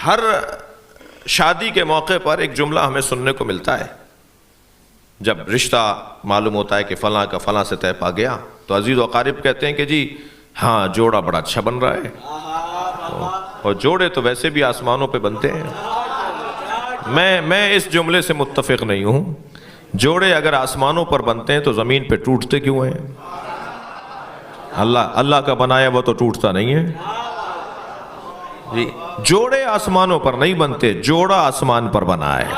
ہر شادی کے موقع پر ایک جملہ ہمیں سننے کو ملتا ہے. جب رشتہ معلوم ہوتا ہے کہ فلاں کا فلاں سے طے پا گیا تو عزیز و اقارب کہتے ہیں کہ جی ہاں جوڑا بڑا اچھا بن رہا ہے. اور جوڑے تو ویسے بھی آسمانوں پہ بنتے ہیں. میں اس جملے سے متفق نہیں ہوں. جوڑے اگر آسمانوں پر بنتے ہیں تو زمین پہ ٹوٹتے کیوں ہیں؟ اللہ کا بنایا وہ تو ٹوٹتا نہیں ہے جی. جوڑے آسمانوں پر نہیں بنتے، جوڑا آسمان پر بنا ہے.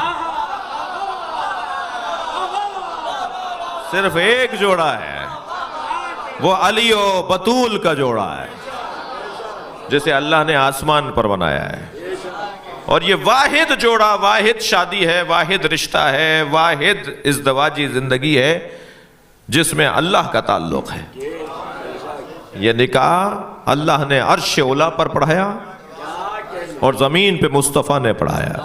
صرف ایک جوڑا ہے، وہ علی و بطول کا جوڑا ہے جسے اللہ نے آسمان پر بنایا ہے. اور یہ واحد جوڑا، واحد شادی ہے، واحد رشتہ ہے، واحد ازدواجی زندگی ہے جس میں اللہ کا تعلق ہے. یہ نکاح اللہ نے عرش اولا پر پڑھایا اور زمین پہ مصطفیٰ نے پڑھایا.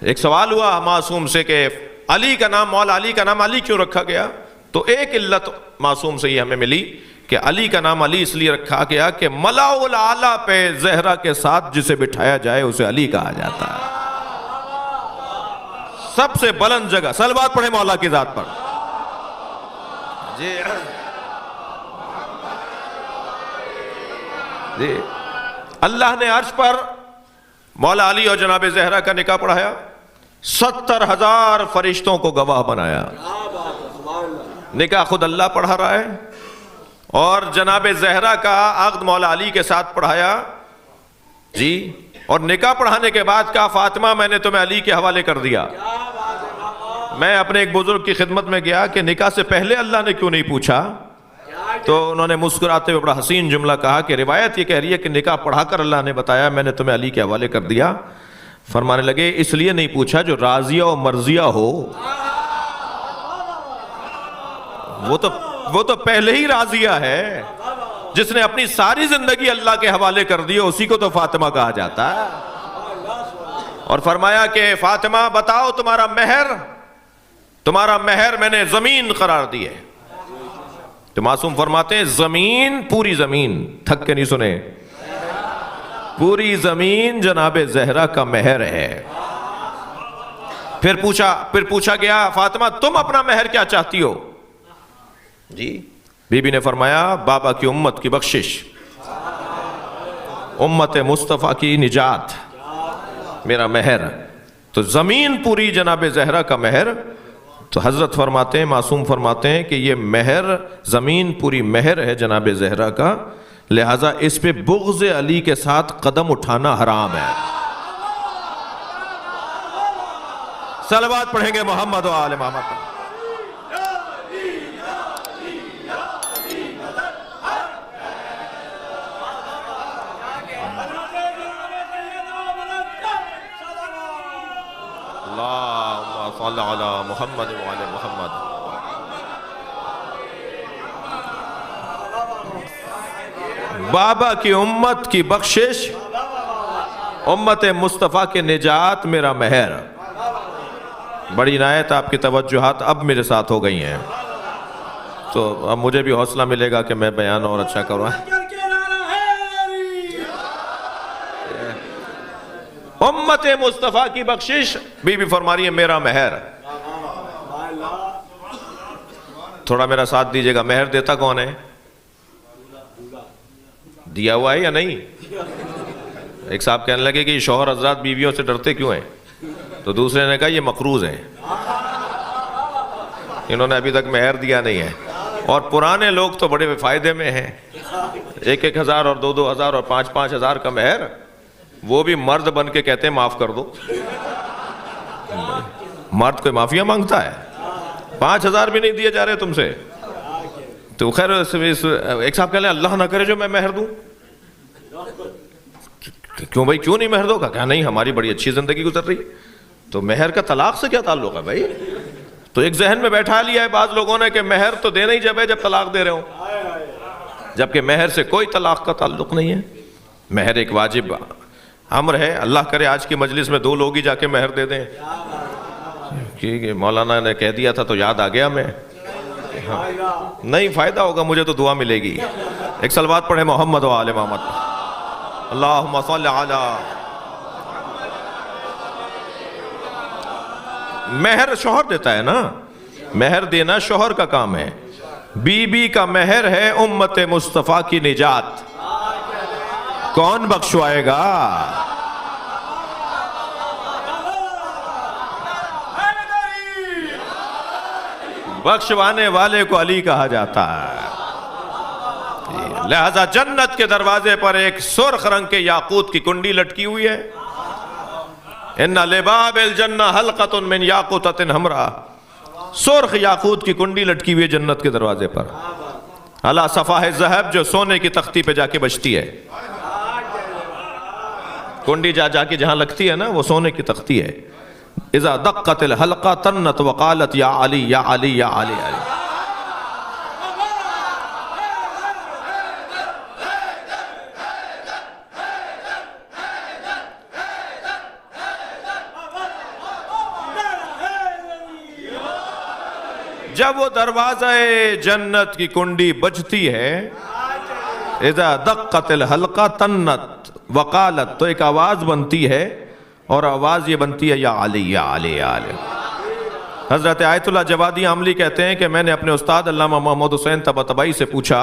ایک سوال ہوا معصوم سے کہ علی کا نام، مولا علی کا نام علی کیوں رکھا گیا؟ تو ایک علت معصوم سے یہ ہمیں ملی کہ علی کا نام علی اس لیے رکھا گیا کہ ملا الاعلیٰ پہ زہرا کے ساتھ جسے بٹھایا جائے اسے علی کہا جاتا ہے. سب سے بلند جگہ. صلوات پڑھیں مولا کی ذات پر. جی اللہ نے عرش پر مولا علی اور جناب زہرا کا نکاح پڑھایا. 70,000 فرشتوں کو گواہ بنایا. نکاح خود اللہ پڑھا رہا ہے اور جناب زہرا کا عقد مولا علی کے ساتھ پڑھایا جی. اور نکاح پڑھانے کے بعد کہا فاطمہ میں نے تمہیں علی کے حوالے کر دیا. میں اپنے ایک بزرگ کی خدمت میں گیا کہ نکاح سے پہلے اللہ نے کیوں نہیں پوچھا؟ تو انہوں نے مسکراتے ہوئے بڑا حسین جملہ کہا کہ روایت یہ کہہ رہی ہے کہ نکاح پڑھا کر اللہ نے بتایا میں نے تمہیں علی کے حوالے کر دیا. فرمانے لگے اس لیے نہیں پوچھا جو راضیہ و مرضیہ ہو وہ تو پہلے ہی راضیہ ہے. جس نے اپنی ساری زندگی اللہ کے حوالے کر دی اسی کو تو فاطمہ کہا جاتا ہے. اور فرمایا کہ فاطمہ بتاؤ تمہارا مہر میں نے زمین قرار دی ہے. تو معصوم فرماتے ہیں زمین، پوری زمین، تھک کے نہیں سنے، پوری زمین جناب زہرا کا مہر ہے. پھر پوچھا گیا فاطمہ تم اپنا مہر کیا چاہتی ہو؟ جی بی بی نے فرمایا بابا کی امت کی بخشش، امت مصطفیٰ کی نجات میرا مہر. تو زمین پوری جناب زہرا کا مہر. تو حضرت فرماتے ہیں، معصوم فرماتے ہیں کہ یہ مہر، زمین پوری مہر ہے جناب زہرا کا، لہٰذا اس پہ بغض علی کے ساتھ قدم اٹھانا حرام ہے. صلوات پڑھیں گے محمد و آل محمد پر. اللہم صلی علی محمد و آل محمد. بابا کی امت کی بخشش، امت مصطفیٰ کے نجات میرا مہر. بڑی عنایت آپ کی توجہات اب میرے ساتھ ہو گئی ہیں تو اب مجھے بھی حوصلہ ملے گا کہ میں بیان اور اچھا کروں. امت مصطفیٰ کی بخشش، بی بی فرما رہی ہے میرا مہر. تھوڑا میرا ساتھ دیجئے گا. مہر دیتا کون ہے؟ دیا ہوا ہے یا نہیں؟ ایک صاحب کہنے لگے کہ شوہر حضرات بیویوں سے ڈرتے کیوں ہیں؟ تو دوسرے نے کہا یہ مقروض ہیں، انہوں نے ابھی تک مہر دیا نہیں ہے. اور پرانے لوگ تو بڑے فائدے میں ہیں، 1,000 اور 2,000 اور 5,000 کا مہر. وہ بھی مرد بن کے کہتے ہیں معاف کر دو. مرد کوئی معافیہ مانگتا ہے؟ 5,000 بھی نہیں دیے جا رہے تم سے. تو خیر ایک صاحب کہہ لیں اللہ نہ کرے جو میں مہر دوں. کیوں بھائی کیوں نہیں مہر دو؟ کہا نہیں ہماری بڑی اچھی زندگی گزر رہی ہے. تو مہر کا طلاق سے کیا تعلق ہے بھائی؟ تو ایک ذہن میں بیٹھا لیا ہے بعض لوگوں نے کہ مہر تو دینا ہی جب ہے جب طلاق دے رہے ہوں، جبکہ مہر سے کوئی طلاق کا تعلق نہیں ہے. مہر ایک واجب امر ہے. اللہ کرے آج کی مجلس میں 2 لوگ ہی جا کے مہر دے دیں کہ مولانا نے کہہ دیا تھا تو یاد آ گیا میں. نہیں فائدہ ہوگا، مجھے تو دعا ملے گی. ایک صلوات پڑھے محمد و آل محمد. اللہم صلی علی مہر شوہر دیتا ہے نا، مہر دینا شوہر کا کام ہے. بی بی کا مہر ہے امت مصطفیٰ کی نجات. کون بخشوائے گا؟ بخشوانے والے کو علی کہا جاتا ہے. لہذا جنت کے دروازے پر ایک سرخ رنگ کے یاقوت کی کنڈی لٹکی ہوئی ہے. ان لباب الجنہ حلقۃ من یاقوتۃ حمراء. سرخ یاقوت کی کنڈی لٹکی ہوئی ہے جنت کے دروازے پر. علی صفاح الذہب، جو سونے کی تختی پہ جا کے بجتی ہے. کنڈی جا کے جہاں لگتی ہے نا وہ سونے کی تختی ہے. اذا دقت الحلقہ تنت وقالت یا علی یا علی یا علی علی. جب وہ دروازہ جنت کی کنڈی بجتی ہے، اذا دقت الحلقہ تنت وقالت، تو ایک آواز بنتی ہے، اور آواز یہ بنتی ہے یا علی یا علی یا علی. حضرت آیت اللہ جوادی عاملی کہتے ہیں کہ میں نے اپنے استاد علامہ محمد حسین طباطبائی سے پوچھا،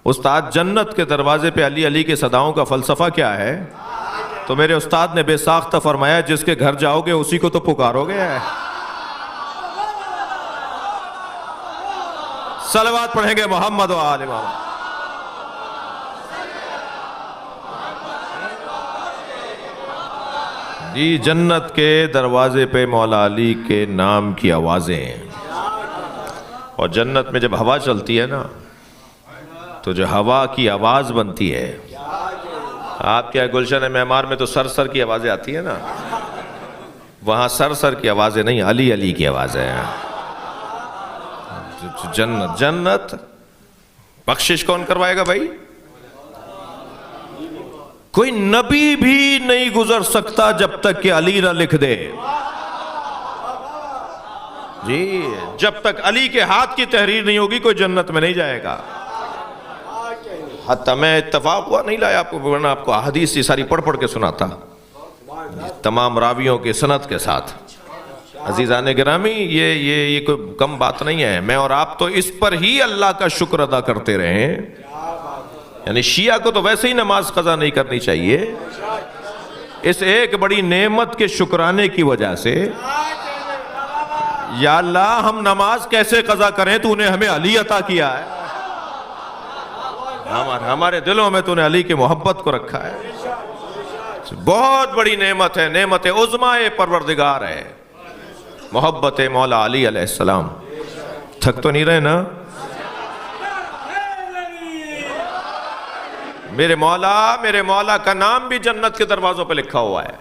استاد جنت کے دروازے پہ علی علی کے صداؤں کا فلسفہ کیا ہے؟ تو میرے استاد نے بے ساختہ فرمایا، جس کے گھر جاؤ گے اسی کو تو پکارو گے. صلوات پڑھیں گے محمد و آل محمد. جی جنت کے دروازے پہ مولا علی کے نام کی آوازیں ہیں. اور جنت میں جب ہوا چلتی ہے نا تو جو ہوا کی آواز بنتی ہے، آپ کیا گلشن معمار میں تو سر سر کی آوازیں آتی ہیں نا، وہاں سر سر کی آوازیں نہیں، علی علی کی آوازیں ہیں. جنت بخشش کون کروائے گا بھائی؟ کوئی نبی بھی نہیں گزر سکتا جب تک کہ علی نہ لکھ دے. جی جب تک علی کے ہاتھ کی تحریر نہیں ہوگی کوئی جنت میں نہیں جائے گا. حتیٰ میں اتفاق ہوا نہیں لایا آپ کو، ورنہ آپ کو احادیث یہ ساری پڑھ کے سناتا تمام راویوں کے سند کے ساتھ. عزیزان گرامی، یہ کوئی کم بات نہیں ہے. میں اور آپ تو اس پر ہی اللہ کا شکر ادا کرتے رہے ہیں. یعنی شیعہ کو تو ویسے ہی نماز قضا نہیں کرنی چاہیے، اس ایک بڑی نعمت کے شکرانے کی وجہ سے. یا اللہ ہم نماز کیسے قضا کریں، تو نے ہمیں علی عطا کیا ہے، ہمارے دلوں میں تو نے علی کی محبت کو رکھا ہے. بہت بڑی نعمت ہے، نعمت عظمائے پروردگار ہے محبت مولا علی علیہ السلام. تھک تو نہیں رہے نا؟ میرے مولا کا نام بھی جنت کے دروازوں پہ لکھا ہوا ہے.